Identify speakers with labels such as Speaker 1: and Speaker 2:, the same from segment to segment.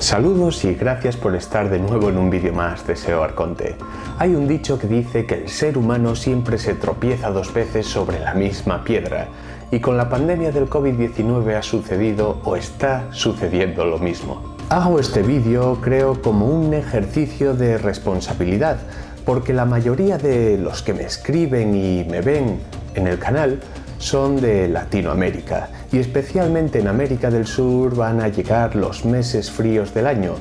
Speaker 1: Saludos y gracias por estar de nuevo en un vídeo más de SEO Arconte. Hay un dicho que dice que el ser humano siempre se tropieza dos veces sobre la misma piedra, y con la pandemia del COVID-19 ha sucedido o está sucediendo lo mismo. Hago este vídeo, creo, como un ejercicio de responsabilidad, porque la mayoría de los que me escriben y me ven en el canal son de Latinoamérica, y especialmente en América del Sur van a llegar los meses fríos del año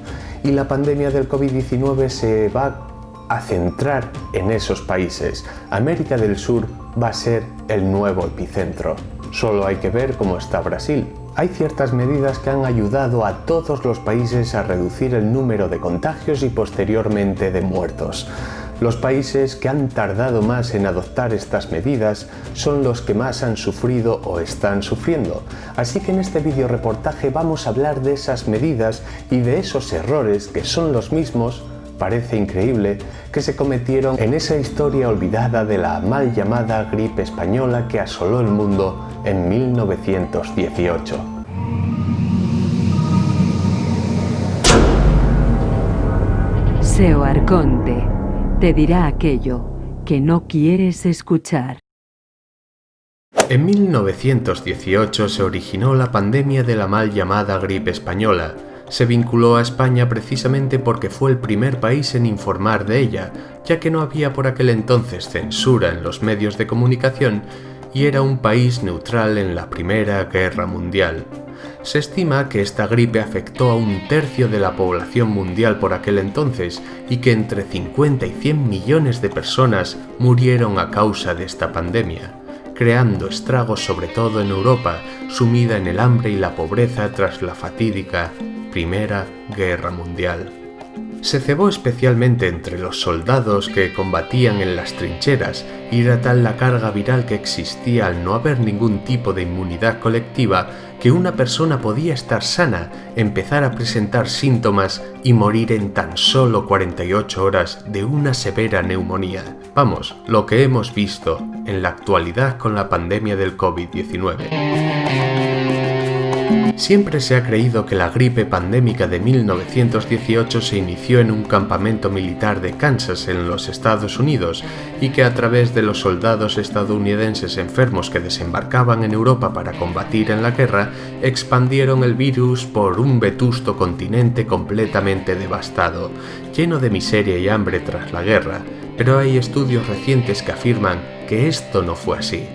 Speaker 1: y la pandemia del COVID-19 se va a centrar en esos países. América del Sur va a ser el nuevo epicentro. Solo hay que ver cómo está Brasil. Hay ciertas medidas que han ayudado a todos los países a reducir el número de contagios y posteriormente de muertos. Los países que han tardado más en adoptar estas medidas son los que más han sufrido o están sufriendo. Así que en este vídeo reportaje vamos a hablar de esas medidas y de esos errores que son los mismos, parece increíble, que se cometieron en esa historia olvidada de la mal llamada gripe española que asoló el mundo en 1918.
Speaker 2: SEO Arconte te dirá aquello que no quieres escuchar.
Speaker 1: En 1918 se originó la pandemia de la mal llamada gripe española. Se vinculó a España precisamente porque fue el primer país en informar de ella, ya que no había por aquel entonces censura en los medios de comunicación y era un país neutral en la Primera Guerra Mundial. Se estima que esta gripe afectó a 1/3 de la población mundial por aquel entonces y que entre 50 y 100 millones de personas murieron a causa de esta pandemia, creando estragos sobre todo en Europa, sumida en el hambre y la pobreza tras la fatídica Primera Guerra Mundial. Se cebó especialmente entre los soldados que combatían en las trincheras y era tal la carga viral que existía al no haber ningún tipo de inmunidad colectiva que una persona podía estar sana, empezar a presentar síntomas y morir en tan solo 48 horas de una severa neumonía. Vamos, lo que hemos visto en la actualidad con la pandemia del COVID-19. Siempre se ha creído que la gripe pandémica de 1918 se inició en un campamento militar de Kansas en los Estados Unidos y que a través de los soldados estadounidenses enfermos que desembarcaban en Europa para combatir en la guerra, expandieron el virus por un vetusto continente completamente devastado, lleno de miseria y hambre tras la guerra, pero hay estudios recientes que afirman que esto no fue así.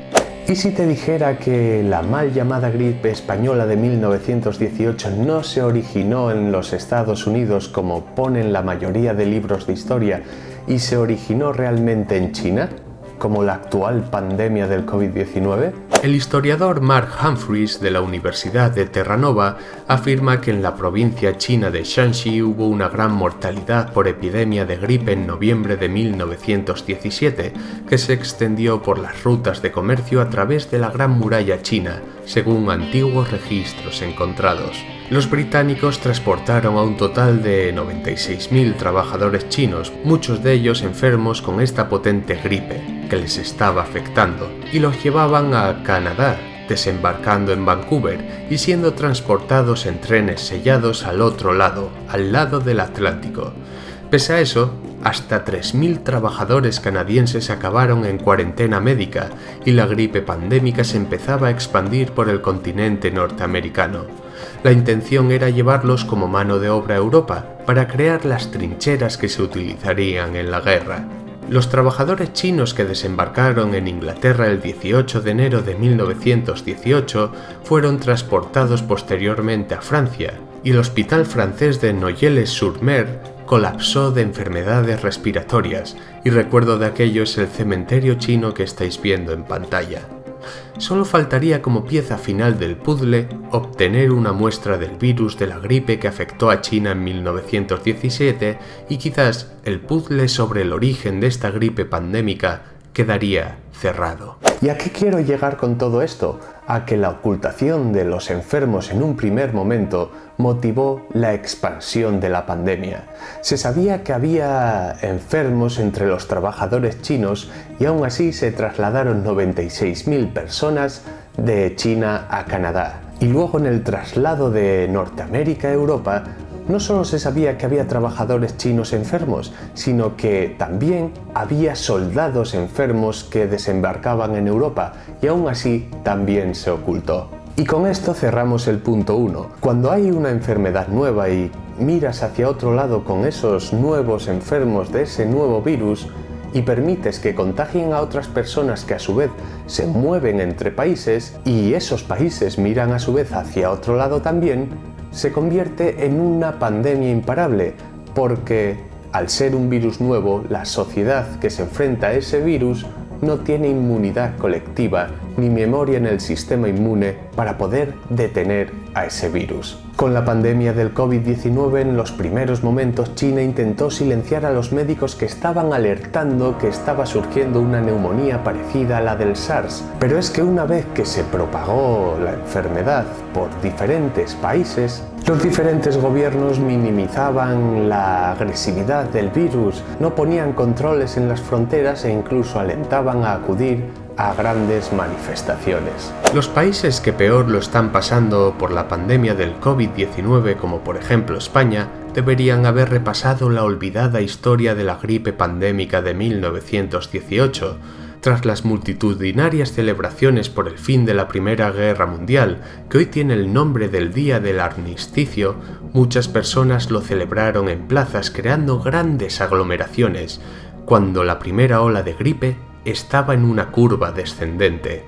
Speaker 1: ¿Y si te dijera que la mal llamada gripe española de 1918 no se originó en los Estados Unidos como ponen la mayoría de libros de historia y se originó realmente en China, como la actual pandemia del COVID-19? El historiador Mark Humphries de la Universidad de Terranova afirma que en la provincia china de Shanxi hubo una gran mortalidad por epidemia de gripe en noviembre de 1917, que se extendió por las rutas de comercio a través de la Gran Muralla China, según antiguos registros encontrados. Los británicos transportaron a un total de 96.000 trabajadores chinos, muchos de ellos enfermos con esta potente gripe que les estaba afectando, y los llevaban a Canadá, desembarcando en Vancouver y siendo transportados en trenes sellados al otro lado, al lado del Atlántico. Pese a eso, hasta 3.000 trabajadores canadienses acabaron en cuarentena médica y la gripe pandémica se empezaba a expandir por el continente norteamericano. La intención era llevarlos como mano de obra a Europa para crear las trincheras que se utilizarían en la guerra. Los trabajadores chinos que desembarcaron en Inglaterra el 18 de enero de 1918 fueron transportados posteriormente a Francia y el hospital francés de Noyelles-sur-Mer colapsó de enfermedades respiratorias y recuerdo de aquello es el cementerio chino que estáis viendo en pantalla. Solo faltaría como pieza final del puzzle obtener una muestra del virus de la gripe que afectó a China en 1917 y quizás el puzzle sobre el origen de esta gripe pandémica quedaría cerrado. ¿Y a qué quiero llegar con todo esto? A que la ocultación de los enfermos en un primer momento motivó la expansión de la pandemia. Se sabía que había enfermos entre los trabajadores chinos y aún así se trasladaron 96.000 personas de China a Canadá. Y luego en el traslado de Norteamérica a Europa no solo se sabía que había trabajadores chinos enfermos, sino que también había soldados enfermos que desembarcaban en Europa, y aún así también se ocultó. Y con esto cerramos el punto 1. Cuando hay una enfermedad nueva y miras hacia otro lado con esos nuevos enfermos de ese nuevo virus, y permites que contagien a otras personas que a su vez se mueven entre países y esos países miran a su vez hacia otro lado también, se convierte en una pandemia imparable, porque al ser un virus nuevo, la sociedad que se enfrenta a ese virus no tiene inmunidad colectiva ni memoria en el sistema inmune para poder detener a ese virus. Con la pandemia del COVID-19, en los primeros momentos China intentó silenciar a los médicos que estaban alertando que estaba surgiendo una neumonía parecida a la del SARS. Pero es que una vez que se propagó la enfermedad por diferentes países, los diferentes gobiernos minimizaban la agresividad del virus, no ponían controles en las fronteras e incluso alentaban a acudir a grandes manifestaciones. Los países que peor lo están pasando por la pandemia del COVID-19, como por ejemplo España, deberían haber repasado la olvidada historia de la gripe pandémica de 1918. Tras las multitudinarias celebraciones por el fin de la Primera Guerra Mundial, que hoy tiene el nombre del Día del Armisticio, muchas personas lo celebraron en plazas creando grandes aglomeraciones, cuando la primera ola de gripe estaba en una curva descendente.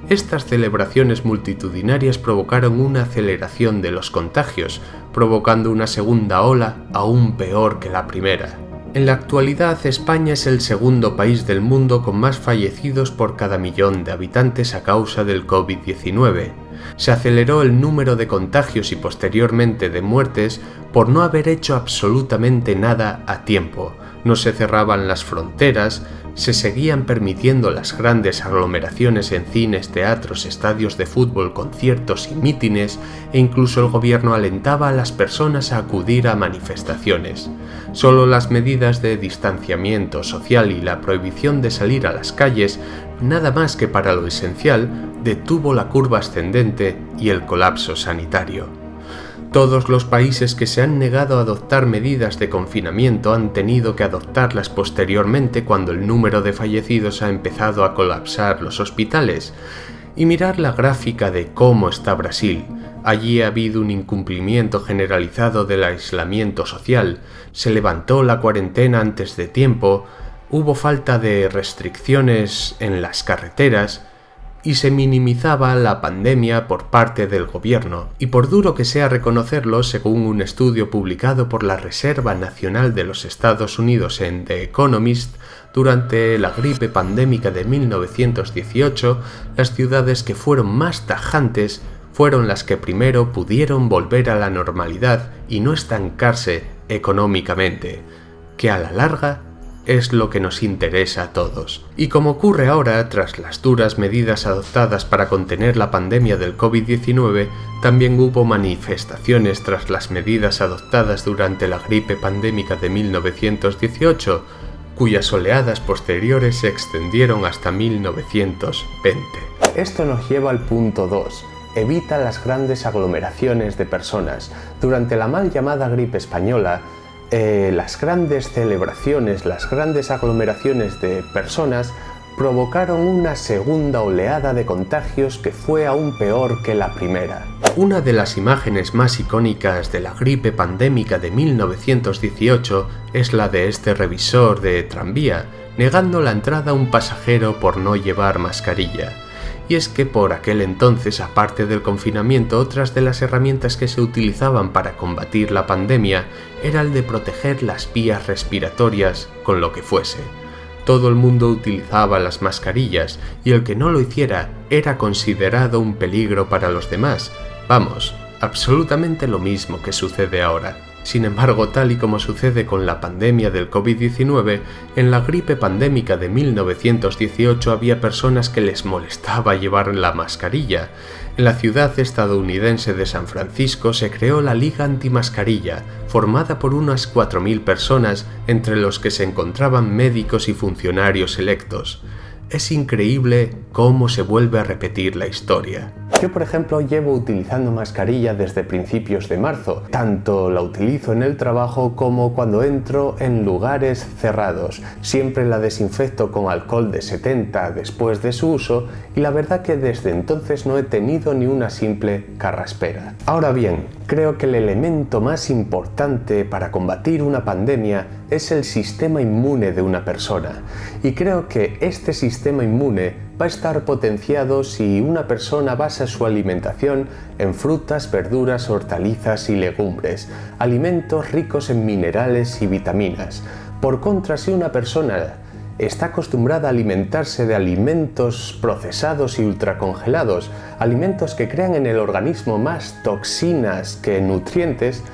Speaker 1: Estas celebraciones multitudinarias provocaron una aceleración de los contagios, provocando una segunda ola aún peor que la primera. En la actualidad, España es el segundo país del mundo con más fallecidos por cada millón de habitantes a causa del COVID-19. Se aceleró el número de contagios y posteriormente de muertes por no haber hecho absolutamente nada a tiempo. No se cerraban las fronteras, se seguían permitiendo las grandes aglomeraciones en cines, teatros, estadios de fútbol, conciertos y mítines, e incluso el gobierno alentaba a las personas a acudir a manifestaciones. Solo las medidas de distanciamiento social y la prohibición de salir a las calles, nada más que para lo esencial, detuvo la curva ascendente y el colapso sanitario. Todos los países que se han negado a adoptar medidas de confinamiento han tenido que adoptarlas posteriormente cuando el número de fallecidos ha empezado a colapsar los hospitales. Y mirar la gráfica de cómo está Brasil. Allí ha habido un incumplimiento generalizado del aislamiento social, se levantó la cuarentena antes de tiempo, hubo falta de restricciones en las carreteras, y se minimizaba la pandemia por parte del gobierno. Y por duro que sea reconocerlo, según un estudio publicado por la Reserva Nacional de los Estados Unidos en The Economist, durante la gripe pandémica de 1918, las ciudades que fueron más tajantes fueron las que primero pudieron volver a la normalidad y no estancarse económicamente, que a la larga es lo que nos interesa a todos. Y como ocurre ahora, tras las duras medidas adoptadas para contener la pandemia del COVID-19, también hubo manifestaciones tras las medidas adoptadas durante la gripe pandémica de 1918, cuyas oleadas posteriores se extendieron hasta 1920. Esto nos lleva al punto 2. Evita las grandes aglomeraciones de personas. Durante la mal llamada gripe española, las grandes celebraciones, las grandes aglomeraciones de personas provocaron una segunda oleada de contagios que fue aún peor que la primera. Una de las imágenes más icónicas de la gripe pandémica de 1918 es la de este revisor de tranvía, negando la entrada a un pasajero por no llevar mascarilla. Y es que por aquel entonces, aparte del confinamiento, otras de las herramientas que se utilizaban para combatir la pandemia era el de proteger las vías respiratorias con lo que fuese. Todo el mundo utilizaba las mascarillas y el que no lo hiciera era considerado un peligro para los demás. Vamos, absolutamente lo mismo que sucede ahora. Sin embargo, tal y como sucede con la pandemia del COVID-19, en la gripe pandémica de 1918 había personas que les molestaba llevar la mascarilla. En la ciudad estadounidense de San Francisco se creó la Liga Antimascarilla, formada por unas 4.000 personas, entre los que se encontraban médicos y funcionarios electos. Es increíble cómo se vuelve a repetir la historia. Yo, por ejemplo, llevo utilizando mascarilla desde principios de marzo. Tanto la utilizo en el trabajo como cuando entro en lugares cerrados. Siempre la desinfecto con alcohol de 70 después de su uso y la verdad que desde entonces no he tenido ni una simple carraspera. Ahora bien, creo que el elemento más importante para combatir una pandemia es el sistema inmune de una persona. Y creo que este sistema inmune va a estar potenciado si una persona basa su alimentación en frutas, verduras, hortalizas y legumbres, alimentos ricos en minerales y vitaminas. Por contra, si una persona está acostumbrada a alimentarse de alimentos procesados y ultracongelados, alimentos que crean en el organismo más toxinas que nutrientes,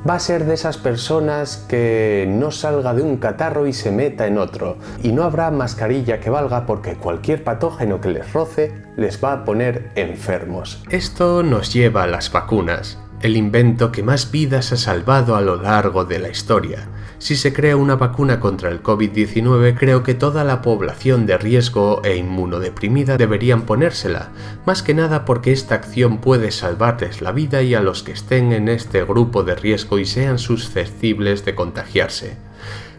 Speaker 1: va a ser de esas personas que no salga de un catarro y se meta en otro. Y no habrá mascarilla que valga porque cualquier patógeno que les roce les va a poner enfermos. Esto nos lleva a las vacunas, el invento que más vidas ha salvado a lo largo de la historia. Si se crea una vacuna contra el COVID-19, creo que toda la población de riesgo e inmunodeprimida deberían ponérsela, más que nada porque esta acción puede salvarles la vida y a los que estén en este grupo de riesgo y sean susceptibles de contagiarse.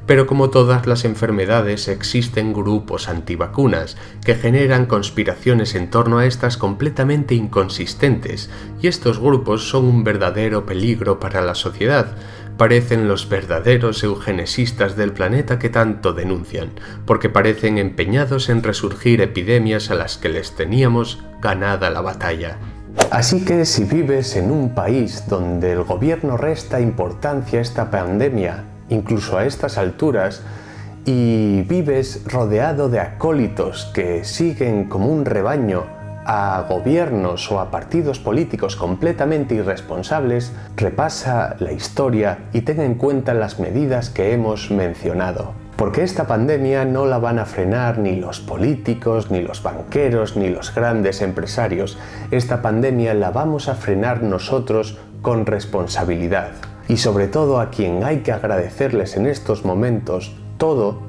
Speaker 1: Pero como todas las enfermedades, existen grupos antivacunas que generan conspiraciones en torno a estas completamente inconsistentes, y estos grupos son un verdadero peligro para la sociedad. Parecen los verdaderos eugenesistas del planeta que tanto denuncian, porque parecen empeñados en resurgir epidemias a las que les teníamos ganada la batalla. Así que si vives en un país donde el gobierno resta importancia a esta pandemia, incluso a estas alturas, y vives rodeado de acólitos que siguen como un rebaño a gobiernos o a partidos políticos completamente irresponsables, repasa la historia y ten en cuenta las medidas que hemos mencionado. Porque esta pandemia no la van a frenar ni los políticos, ni los banqueros, ni los grandes empresarios. Esta pandemia la vamos a frenar nosotros con responsabilidad. Y sobre todo a quien hay que agradecerles en estos momentos todo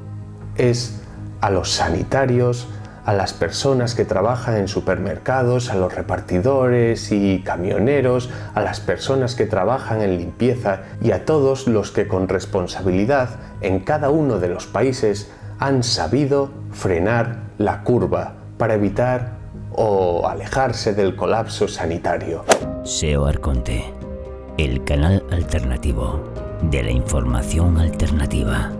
Speaker 1: es a los sanitarios, a las personas que trabajan en supermercados, a los repartidores y camioneros, a las personas que trabajan en limpieza y a todos los que con responsabilidad en cada uno de los países han sabido frenar la curva para evitar o alejarse del colapso sanitario.
Speaker 3: SEO Arconte, el canal alternativo de la información alternativa.